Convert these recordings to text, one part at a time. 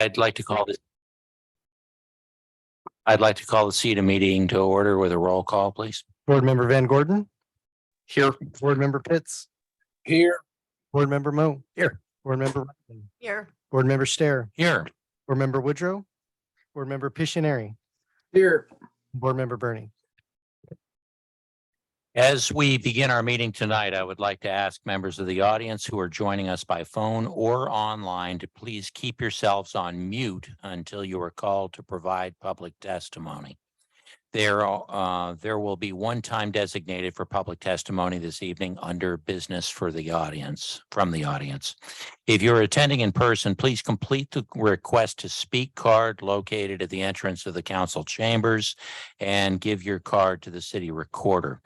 I'd like to call the SEDA meeting to order with a roll call, please. Board Member Van Gordon, Here. Board Member Pitts, Here. Board Member Mo. Here. Board Member Rutland, Here. Board Member Stair, Here. Board Member Woodrow, Board Member Pictionary, Here. Board Member Bernie. As we begin our meeting tonight, I would like to ask members of the audience who are joining us by phone or online to please keep yourselves on mute until you are called to provide public testimony. There will be one time designated for public testimony this evening under business for the audience, from the audience. If you're attending in person, please complete the request to speak card located at the entrance of the council chambers and give your card to the city recorder.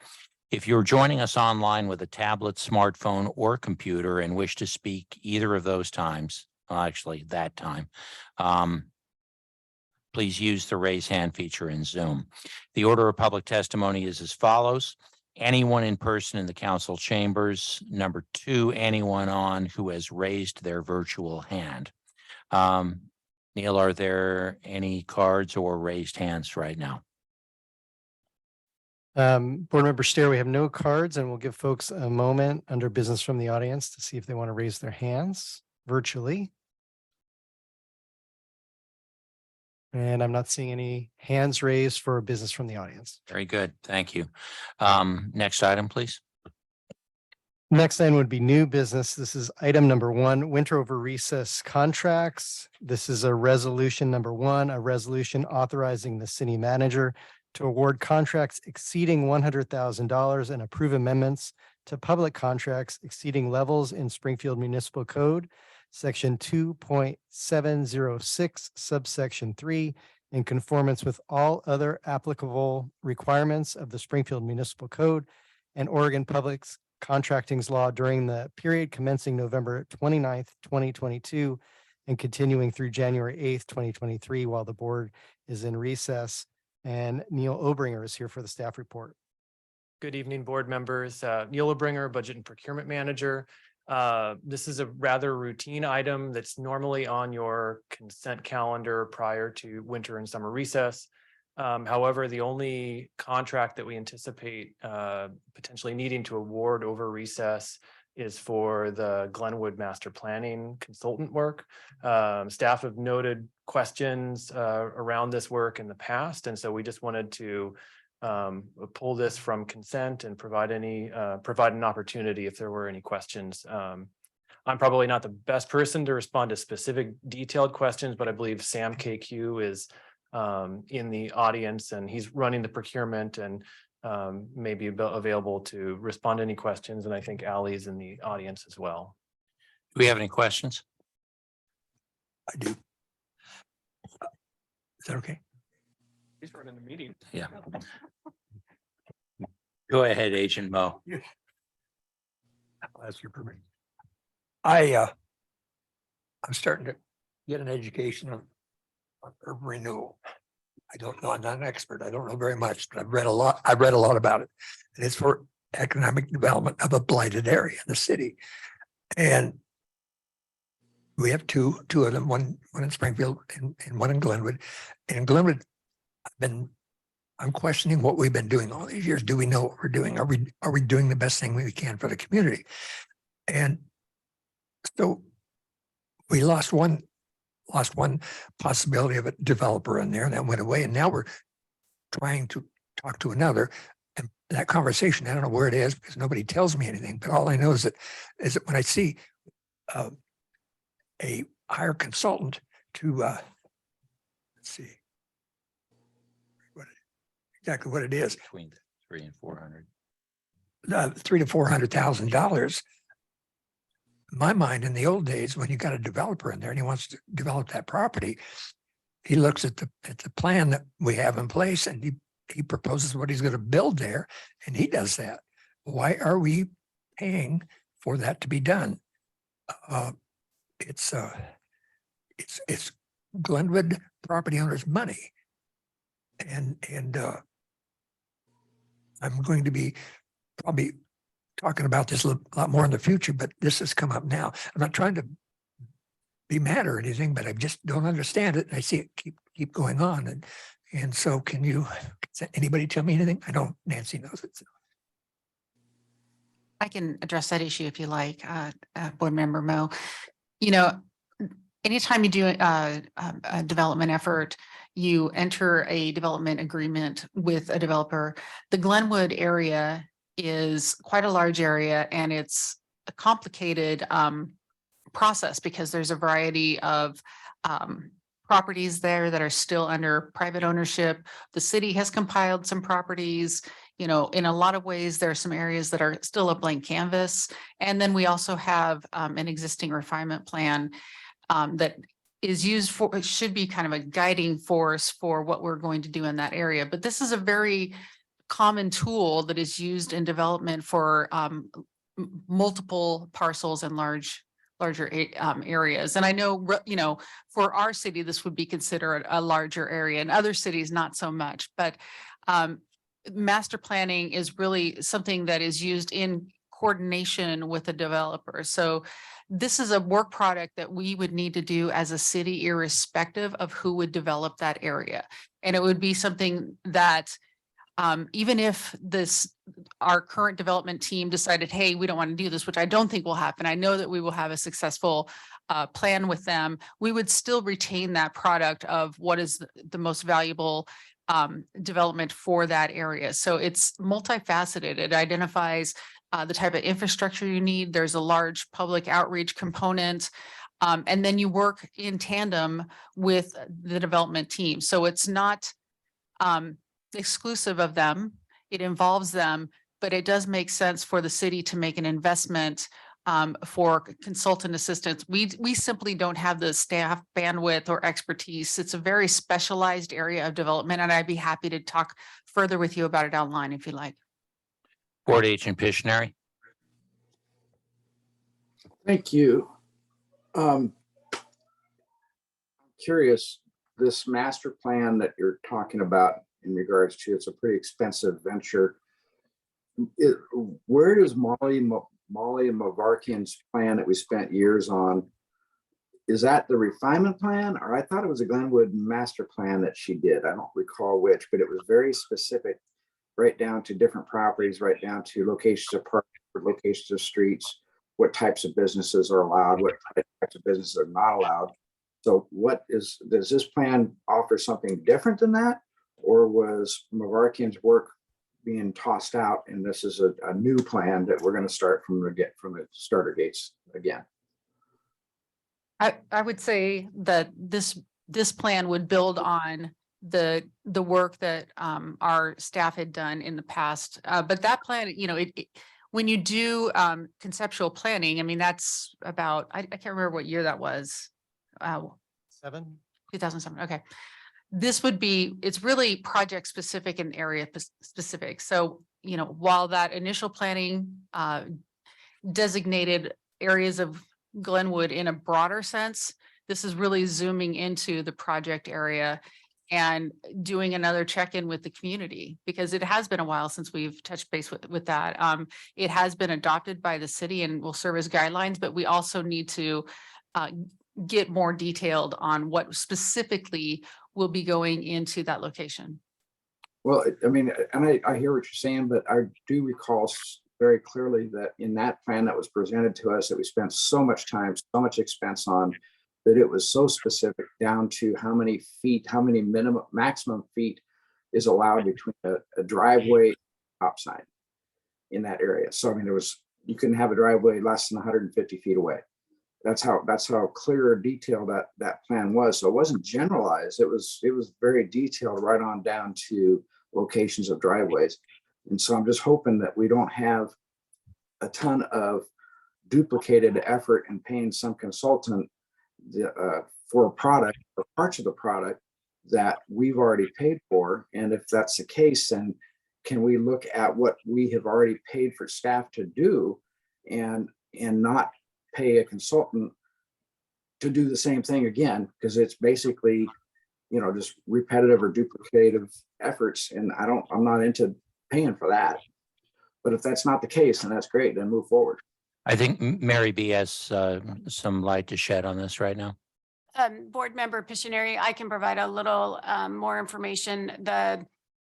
If you're joining us online with a tablet, smartphone, or computer and wish to speak either of those times, actually that time, please use the raise hand feature in Zoom. The order of public testimony is as follows. Anyone in person in the council chambers. Number 2, anyone on who has raised their virtual hand. Neil, are there any cards or raised hands right now? Board Member Stair, we have no cards and we'll give folks a moment under business from the audience to see if they want to raise their hands virtually. And I'm not seeing any hands raised for business from the audience. Very good. Thank you. Next item, please. Next item would be new business. This is item number 1, winter over recess contracts. This is a resolution number 1, a resolution authorizing the city manager to award contracts exceeding $100,000 and approve amendments to public contracts exceeding levels in Springfield Municipal Code, Section 2.706, subsection 3, in conformance with all other applicable requirements of the Springfield Municipal Code and Oregon Public Contracting's law during the period commencing November 29th, 2022, and continuing through January 8th, 2023, while the board is in recess. And Neil Obringer is here for the staff report. Good evening, board members. Neil Obringer, Budget and Procurement Manager. This is a rather routine item that's normally on your consent calendar prior to winter and summer recess. However, the only contract that we anticipate potentially needing to award over recess is for the Glenwood Master Planning consultant work. Staff have noted questions around this work in the past, and so we just wanted to pull this from consent and provide an opportunity if there were any questions. I'm probably not the best person to respond to specific detailed questions, but I believe Sam KQ is in the audience and he's running the procurement and may be available to respond to any questions. And I think Allie's in the audience as well. Do we have any questions? I do. Is that okay? He's running the meeting. Yeah. Go ahead, Agent Mo. I'll ask your permission. I'm starting to get an education on urban renewal. I don't know, I'm not an expert. I don't know very much, but I've read a lot about it. And it's for economic development of a blighted area in the city. And we have two of them, one in Springfield and one in Glenwood. And in Glenwood, I'm questioning what we've been doing all these years. Do we know what we're doing? Are we doing the best thing we can for the community? And so we lost one possibility of a developer in there, and that went away. And now we're trying to talk to another. And that conversation, I don't know where it is because nobody tells me anything. But all I know is that when I see a hire consultant to let's see exactly what it is, Between $300,000 and $400,000. $300,000 to $400,000. In my mind, in the old days, when you got a developer in there and he wants to develop that property, he looks at the plan that we have in place and he proposes what he's going to build there, and he does that. Why are we paying for that to be done? It's Glenwood property owners' money, and I'm going to be probably talking about this a lot more in the future, but this has come up now. I'm not trying to be mad or anything, but I just don't understand it. And I see it keep going on. And so can anybody tell me anything? I don't, Nancy knows it. So. I can address that issue if you like, Board Member Mo. You know, anytime you do a development effort, you enter a development agreement with a developer. The Glenwood area is quite a large area, and it's a complicated process because there's a variety of properties there that are still under private ownership. The city has compiled some properties. You know, in a lot of ways, there are some areas that are still a blank canvas. And then we also have an existing refinement plan that is used for, it should be kind of a guiding force for what we're going to do in that area. But this is a very common tool that is used in development for multiple parcels and larger areas. And I know, you know, for our city, this would be considered a larger area. In other cities, not so much, but master planning is really something that is used in coordination with the developer. So this is a work product that we would need to do as a city, irrespective of who would develop that area. And it would be something that even if our current development team decided, hey, we don't want to do this, which I don't think will happen. I know that we will have a successful plan with them. We would still retain that product of what is the most valuable development for that area. So it's multifaceted. It identifies the type of infrastructure you need. There's a large public outreach component. And then you work in tandem with the development team. So it's not exclusive of them. It involves them, but it does make sense for the city to make an investment for consultant assistance. We simply don't have the staff bandwidth or expertise. It's a very specialized area of development, and I'd be happy to talk further with you about it online if you like. Board Agent Pictionary. Thank you. I'm curious, this master plan that you're talking about in regards to, it's a pretty expensive venture. Where does Molly and Mavarkian's plan that we spent years on, is that the refinement plan? Or I thought it was a Glenwood master plan that she did. I don't recall which, but it was very specific, right down to different properties, right down to locations of parks, locations of streets, what types of businesses are allowed, what types of businesses are not allowed. So does this plan offer something different than that? Or was Mavarkian's work being tossed out and this is a new plan that we're going to start from the starter gates again? I would say that this plan would build on the work that our staff had done in the past. But that plan, you know, when you do conceptual planning, I mean, that's about, I can't remember what year that was. 2007. Okay. This would be, it's really project specific and area specific. So, you know, while that initial planning designated areas of Glenwood in a broader sense, this is really zooming into the project area and doing another check-in with the community, because it has been a while since we've touched base with that. It has been adopted by the city and will serve as guidelines, but we also need to get more detailed on what specifically will be going into that location. Well, I mean, and I hear what you're saying, but I do recall very clearly that in that plan that was presented to us, that we spent so much time, so much expense on, that it was so specific down to how many feet, how many maximum feet is allowed between a driveway and stop sign in that area. So, I mean, you couldn't have a driveway less than 150 feet away. That's how clear or detailed that plan was. So it wasn't generalized. It was very detailed, right on down to locations of driveways. And so I'm just hoping that we don't have a ton of duplicated effort and paying some consultant for a product or parts of the product that we've already paid for. And if that's the case, then can we look at what we have already paid for staff to do and not pay a consultant to do the same thing again, because it's basically, you know, just repetitive or duplicative efforts. And I'm not into paying for that. But if that's not the case, then that's great, then move forward. I think Mary B has some light to shed on this right now. Board Member Pictionary, I can provide a little more information. The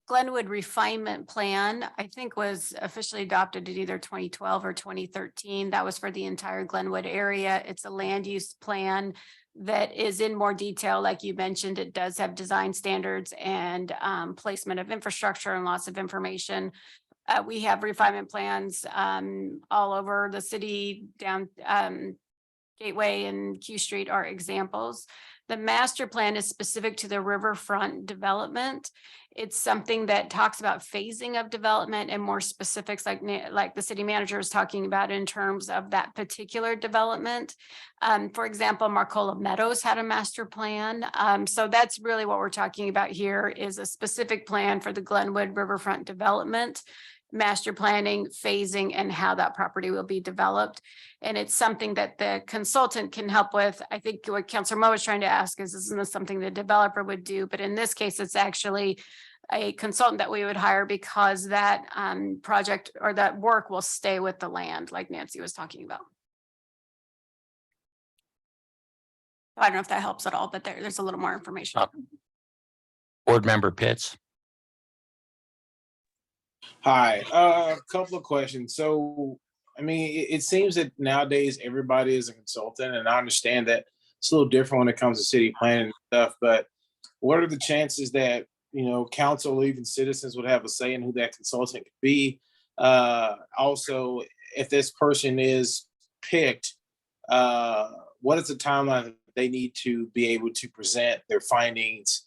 Glenwood Refinement Plan, I think, was officially adopted in either 2012 or 2013. That was for the entire Glenwood area. It's a land use plan that is in more detail. Like you mentioned, it does have design standards and placement of infrastructure and lots of information. We have refinement plans all over the city, down Gateway and Q Street are examples. The master plan is specific to the riverfront development. It's something that talks about phasing of development and more specifics like the city manager is talking about in terms of that particular development. For example, Marcola Meadows had a master plan. So that's really what we're talking about here is a specific plan for the Glenwood riverfront development, master planning, phasing, and how that property will be developed. And it's something that the consultant can help with. I think what Councilor Mo was trying to ask is, isn't this something the developer would do? But in this case, it's actually a consultant that we would hire because that project or that work will stay with the land, like Nancy was talking about. I don't know if that helps at all, but there's a little more information. Board Member Pitts. Hi, a couple of questions. So, I mean, it seems that nowadays everybody is a consultant, and I understand that it's a little different when it comes to city planning and stuff, but what are the chances that, you know, council or even citizens would have a say in who that consultant could be? Also, if this person is picked, what is the timeline that they need to be able to present their findings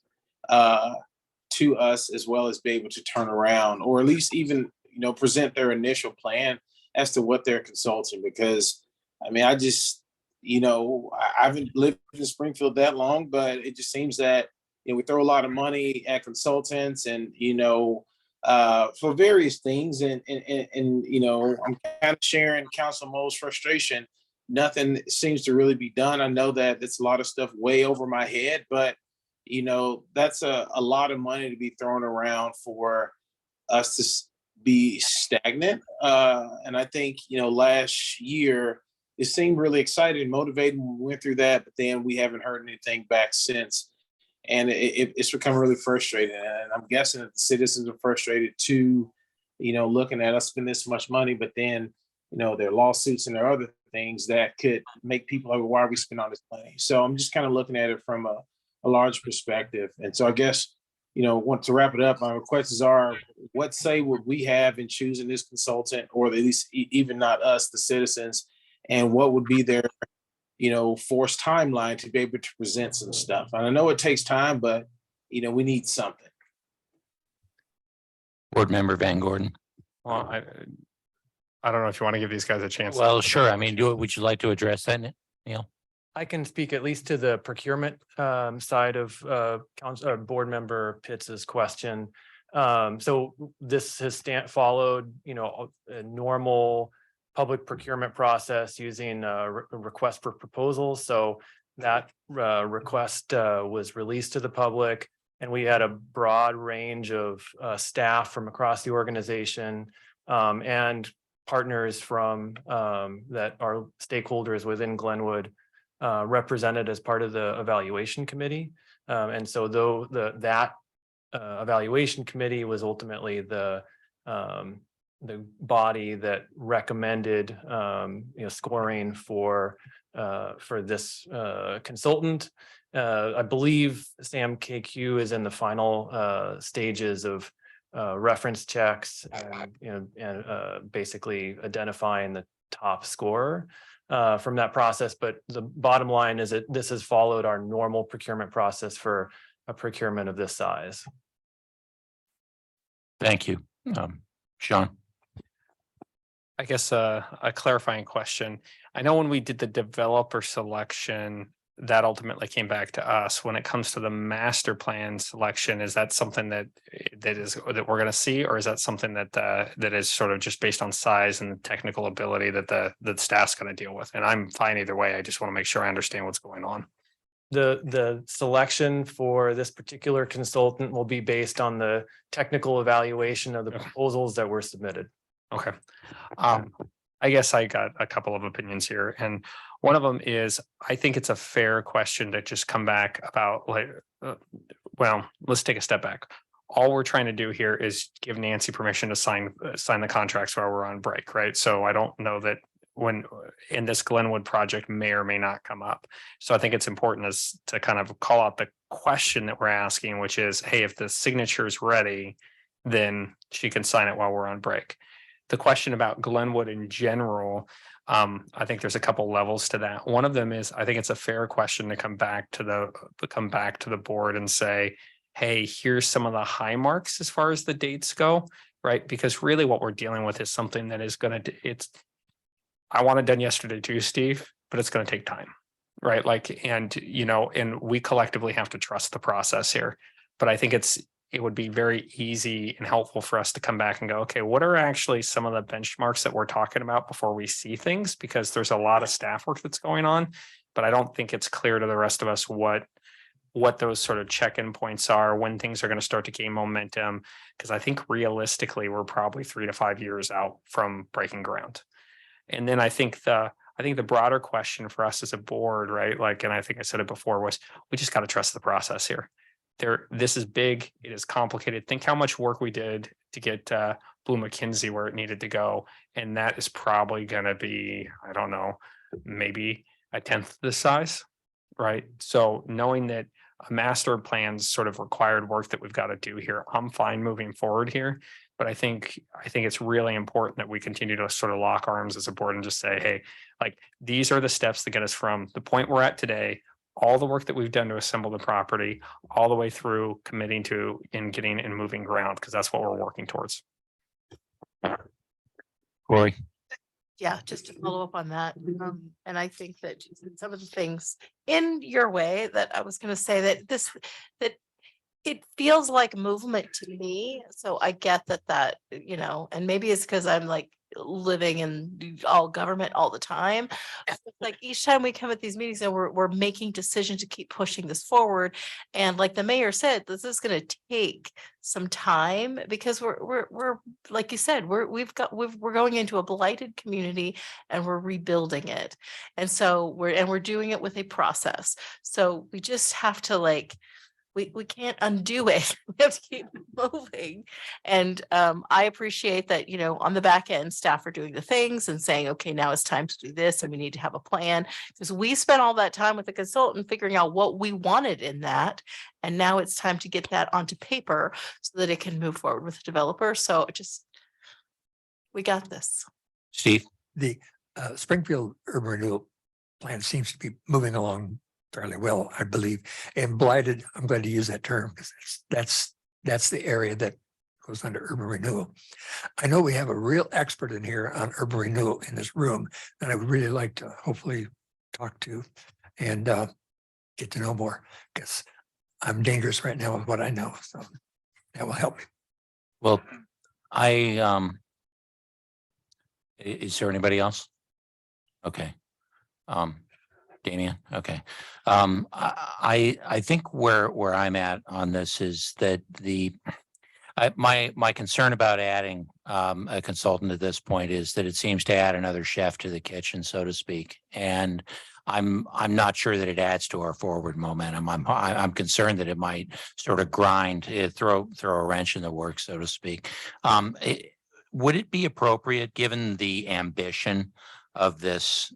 to us, as well as be able to turn around, or at least even, you know, present their initial plan as to what they're consulting? Because I mean, I just, you know, I haven't lived in Springfield that long, but it just seems that, you know, we throw a lot of money at consultants and, you know, for various things. And you know, I'm kind of sharing Council Mo's frustration. Nothing seems to really be done. I know that it's a lot of stuff way over my head, but you know, that's a lot of money to be thrown around for us to be stagnant. And I think, you know, last year it seemed really exciting and motivating when we went through that, but then we haven't heard anything back since. And it's become really frustrating. And I'm guessing that the citizens are frustrated too, you know, looking at us spend this much money, but then, you know, there are lawsuits and there are other things that could make people like, well, why are we spending all this money? So I'm just kind of looking at it from a large perspective. And so I guess, you know, want to wrap it up, my requests are, what say would we have in choosing this consultant, or at least even not us, the citizens, and what would be their, you know, forced timeline to be able to present some stuff? And I know it takes time, but, you know, we need something. Board Member Van Gordon. Well, I don't know if you want to give these guys a chance. Well, sure. I mean, would you like to address that, Neil? I can speak at least to the procurement side of Board Member Pitts's question. So this has followed, you know, a normal public procurement process using a request for proposals. So that request was released to the public, and we had a broad range of staff from across the organization and partners from that are stakeholders within Glenwood represented as part of the evaluation committee. And so though that evaluation committee was ultimately the body that recommended you know, scoring for this consultant. I believe Sam KQ is in the final stages of reference checks and, you know, and basically identifying the top scorer from that process. But the bottom line is that this has followed our normal procurement process for a procurement of this size. Thank you. Sean. I guess a clarifying question. I know when we did the developer selection, that ultimately came back to us. When it comes to the master plan selection, is that something that we're going to see, or is that something that that is sort of just based on size and the technical ability that the staff's going to deal with? And I'm fine either way. I just want to make sure I understand what's going on. The selection for this particular consultant will be based on the technical evaluation of the proposals that were submitted. Okay. I guess I got a couple of opinions here, and one of them is, I think it's a fair question to just come back about like, well, let's take a step back. All we're trying to do here is give Nancy permission to sign the contracts while we're on break, right? So I don't know that when in this Glenwood project may or may not come up. So I think it's important as to kind of call out the question that we're asking, which is, hey, if the signature is ready, then she can sign it while we're on break. The question about Glenwood in general, I think there's a couple levels to that. One of them is, I think it's a fair question to come back to the board and say, hey, here's some of the high marks as far as the dates go, right? Because really what we're dealing with is something that is going to, I want it done yesterday too, Steve, but it's going to take time, right? Like, and, you know, and we collectively have to trust the process here. But I think it would be very easy and helpful for us to come back and go, okay, what are actually some of the benchmarks that we're talking about before we see things? Because there's a lot of staff work that's going on, but I don't think it's clear to the rest of us what those sort of check-in points are, when things are going to start to gain momentum. Because I think realistically, we're probably 3 to 5 years out from breaking ground. And then I think the broader question for us as a board, right? Like, and I think I said it before, was we just got to trust the process here. This is big. It is complicated. Think how much work we did to get Blue McKinsey where it needed to go. And that is probably going to be, I don't know, maybe a 10th the size, right? So knowing that a master plan's sort of required work that we've got to do here, I'm fine moving forward here. But I think it's really important that we continue to sort of lock arms as a board and just say, hey, like, these are the steps that get us from the point we're at today, all the work that we've done to assemble the property, all the way through committing to and getting and moving ground, because that's what we're working towards. Corey? Yeah, just to follow up on that. And I think that some of the things in your way that I was going to say that it feels like movement to me. So I get that, you know, and maybe it's because I'm like living in all government all the time. It's like each time we come at these meetings and we're making decisions to keep pushing this forward. And like the mayor said, this is going to take some time because we're like you said, we're going into a blighted community and we're rebuilding it. And so we're doing it with a process. So we just have to like, we can't undo it. We have to keep moving. And I appreciate that, you know, on the back end, staff are doing the things and saying, okay, now it's time to do this and we need to have a plan. Because we spent all that time with the consultant figuring out what we wanted in that. And now it's time to get that onto paper so that it can move forward with the developer. So we got this. Steve? The Springfield Urban Renewal Plan seems to be moving along fairly well, I believe. And blighted, I'm glad to use that term because that's the area that goes under urban renewal. I know we have a real expert in here on urban renewal in this room that I would really like to hopefully talk to and get to know more, because I'm dangerous right now with what I know. So that will help me. Well, is there anybody else? Okay. Damian, okay. I think where I'm at on this is that my concern about adding a consultant at this point is that it seems to add another chef to the kitchen, so to speak. And I'm not sure that it adds to our forward momentum. I'm concerned that it might sort of throw a wrench in the works, so to speak. Would it be appropriate, given the ambition of this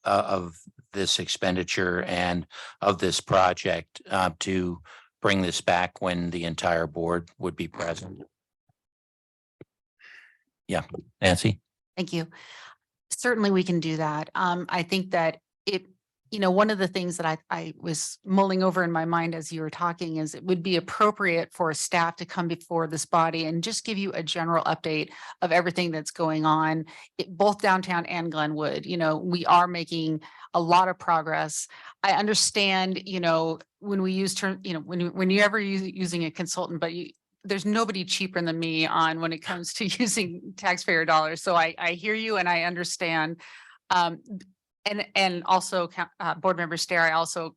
of this expenditure and of this project, to bring this back when the entire board would be present? Yeah, Nancy? Thank you. Certainly we can do that. I think that one of the things that I was mulling over in my mind as you were talking is it would be appropriate for staff to come before this body and just give you a general update of everything that's going on, both downtown and Glenwood. We are making a lot of progress. I understand, when we use when you're ever using a consultant, but there's nobody cheaper than me on when it comes to using taxpayer dollars. So I hear you and I understand. And also board member Stair, I also,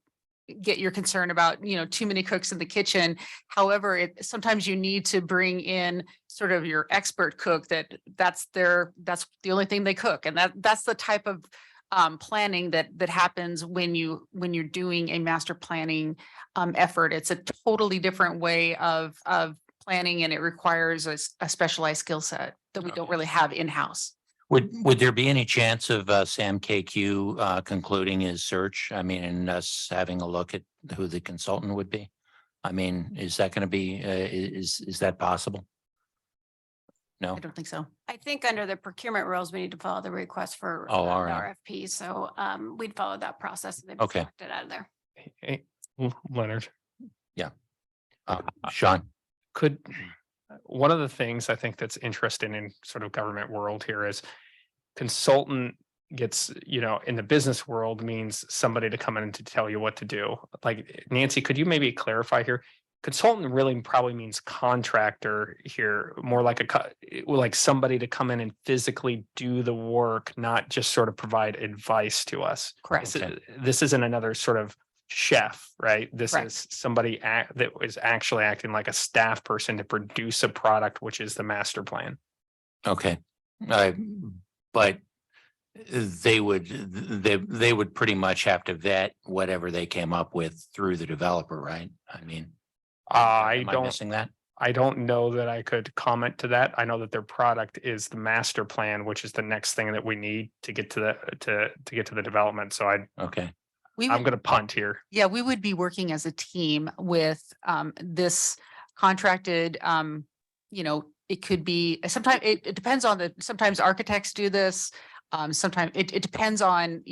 get your concern about, too many cooks in the kitchen. However, sometimes you need to bring in sort of your expert cook that's the only thing they cook. And that's the type of planning that happens when you're doing a master planning effort. It's a totally different way of planning, and it requires a specialized skill set that we don't Okay. really have in-house. Would there be any chance of Sam KQ concluding his search? I mean, and us having a look at who the consultant would be? I mean, is that going to be, is that possible? No? I don't think so. I think under the procurement rules, we need to follow the request for Oh, all the right. RFP. So we'd follow that process. And they'd be Okay. selected out of there. Hey, Leonard, Sean? could, one of the things I think that's interesting in sort of government world here is consultant gets, in the business world means somebody to come in and to tell you what to do. Like Nancy, could you maybe clarify here? Consultant really probably means contractor here, more like like somebody to come in and physically do the work, not just sort of provide advice to us. Correct. This isn't another sort of chef, right? This Correct. is somebody that is actually acting like a staff person to produce a product, which is the master plan. Okay. But they would pretty much have to vet whatever they came up with through the developer, right? I mean, am I missing that? I don't know that I could comment to that. I know that their product is the master plan, which is the next thing that we need to get to to get to the development. So Okay. I'm going to punt here. Yeah, we would be working as a team with this contracted, it could be, sometimes it depends on sometimes architects do this. Sometimes it depends on,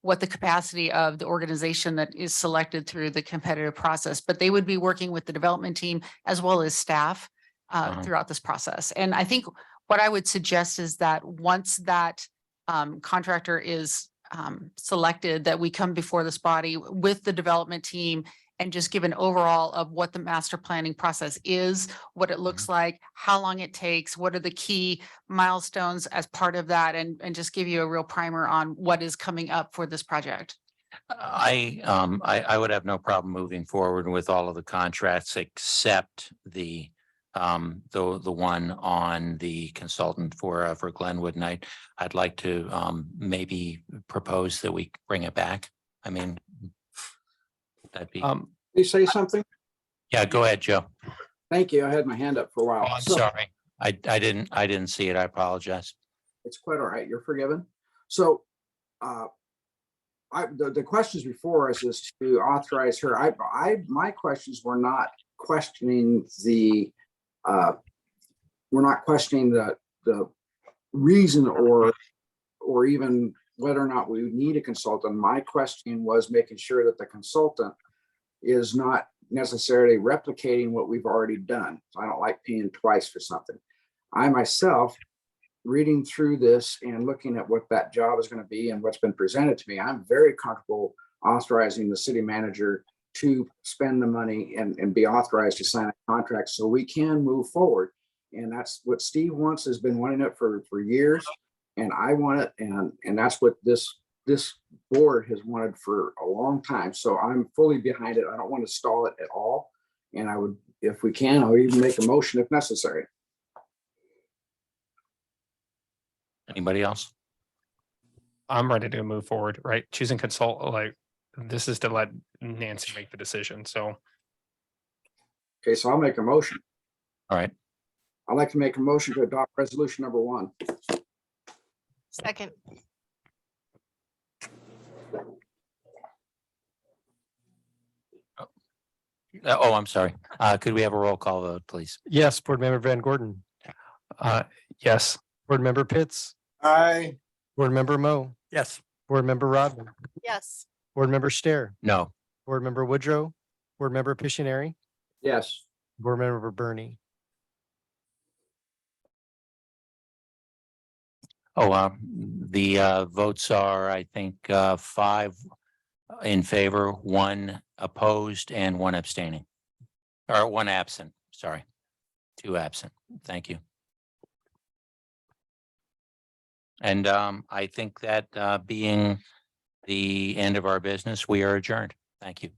what the capacity of the organization that is selected through the competitive process, but they would be working with the development team as well as staff throughout this process. And I think what I would suggest is that once that contractor is selected, that we come before this body with the development team and just give an overall of what the master planning process is, what it looks like, how long it takes, what are the key milestones as part of that, and just give you a real primer on what is coming up for this project. I would have no problem moving forward with all of the contracts except the one on the consultant for Glenwood Night. I'd like to maybe propose that we bring it back. I mean, that'd be. Can you say something? Yeah, go ahead, Joe. Thank you. I had my hand up for a while. Oh, I'm So- sorry. I didn't see it. I apologize. It's quite all right. You're forgiven. So the questions before us is to authorize her. My questions were not questioning the reason or even whether or not we would need a consultant. My question was making sure that the consultant is not necessarily replicating what we've already done. So I don't like paying twice for something. I myself, reading through this and looking at what that job is going to be and what's been presented to me, I'm very comfortable authorizing the city manager to spend the money and be authorized to sign a contract so we can move forward. And that's what Steve wants, has been wanting it for years. And I want it. And that's what this board has wanted for a long time. So I'm fully behind it. I don't want to stall it at all. And I would, if we can, I'll even make a motion if necessary. Anybody else? I'm ready to move forward, right? Choosing consult, like this is to let Nancy make the decision. So Okay, so I'll make a motion. All right. I'd like to make a motion to adopt resolution number 1. Second. Oh, I'm sorry. Could we have a roll call vote, please? Yes, Board Member Van Gordon, yes. Board Member Pitts, Aye. Board Member Mo, Yes. Board Member Rodman, Yes. Board Member Stair, No. Board Member Woodrow, Board Member Pictionary, Yes. Board Member Bernie. Oh, the votes are, I think, 5 in favor, 1 opposed, and 1 abstaining. Or 1 absent, sorry. 2 absent. Thank you. And I think that being the end of our business, we are adjourned. Thank you.